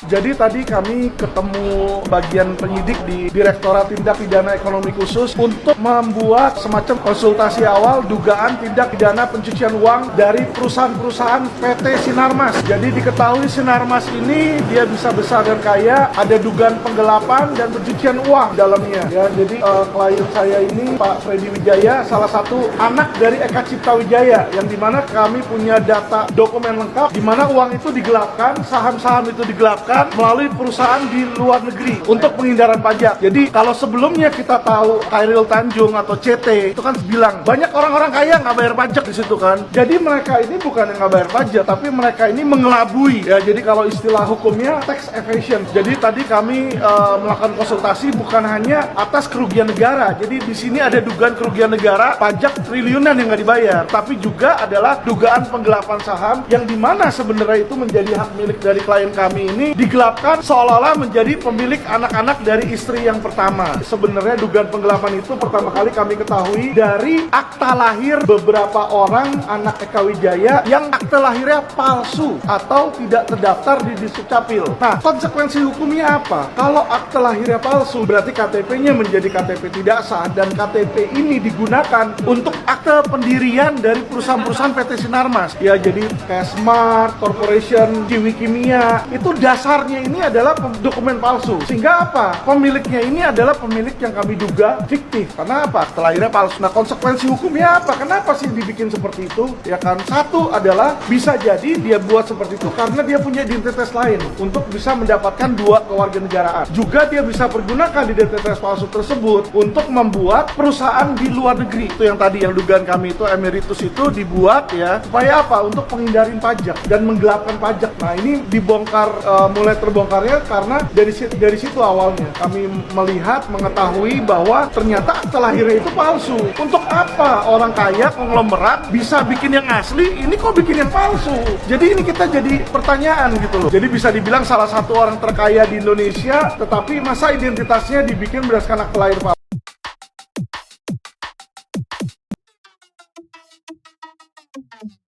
Jadi tadi kami ketemu bagian penyidik di Direktorat Tindak Pidana Ekonomi Khusus untuk membuat semacam konsultasi awal dugaan tindak pidana pencucian uang dari perusahaan-perusahaan PT Sinarmas. Jadi diketahui Sinarmas ini dia bisa besar dan kaya, ada dugaan penggelapan dan pencucian uang dalamnya. Ya, jadi klien saya ini Pak Freddy Wijaya salah satu anak dari Eka Cipta Wijaya, yang dimana kami punya data dokumen lengkap di mana uang itu digelapkan, saham-saham itu digelapkan melalui perusahaan di luar negeri untuk penghindaran pajak. Jadi kalau sebelumnya kita tahu Khairil Tanjung atau CT itu kan bilang banyak orang-orang kaya nggak bayar pajak di situ kan. Jadi mereka ini bukan yang nggak bayar pajak, tapi mereka ini mengelabui. Ya, jadi kalau istilah hukumnya tax evasion. Jadi tadi kami melakukan konsultasi bukan hanya atas kerugian negara. Jadi di sini ada dugaan kerugian negara, pajak triliunan yang nggak dibayar, tapi juga adalah dugaan penggelapan saham yang dimana sebenarnya itu menjadi hak milik dari klien kami ini digelapkan seolah-olah menjadi pemilik anak-anak dari istri yang pertama. Sebenarnya dugaan penggelapan itu pertama kali kami ketahui dari akta lahir beberapa orang anak Eka Wijaya yang akta lahirnya palsu atau tidak terdaftar di Disdukcapil. Nah, konsekuensi hukumnya apa? Kalau akta lahirnya palsu, berarti KTP-nya menjadi KTP tidak sah, dan KTP ini digunakan untuk akte pendirian dari perusahaan-perusahaan PT Sinarmas. Ya, jadi kayak Smart Corporation, Kiwi Kimia, itu dasarnya ini adalah dokumen palsu. Sehingga apa? Pemiliknya ini adalah pemilik yang kami duga fiktif. Karena apa? Akta lahirnya palsu. Nah, konsekuensi hukumnya apa? Kenapa sih dibikin seperti itu? Ya kan, satu adalah bisa jadi dia buat seperti itu karena dia punya identitas lain untuk bisa mendapatkan dua kewarganegaraan. Juga dia bisa pergunakan identitas palsu tersebut untuk membuat perusahaan di luar negeri. Itu yang tadi yang dugaan kami itu emeritus itu dibuat ya supaya apa? Untuk menghindarin pajak dan menggelapkan pajak. Nah, ini dibongkar, mulai terbongkarnya karena dari situ awalnya kami melihat, mengetahui bahwa ternyata akta lahirnya itu palsu. Untuk apa orang kaya konglomerat bisa bikin yang asli, ini kok bikin yang palsu? Jadi ini kita jadi pertanyaan gitu loh. Jadi bisa dibilang salah satu orang terkaya di Indonesia, tetapi masa identitasnya dibikin berdasarkan akta lahir palsu.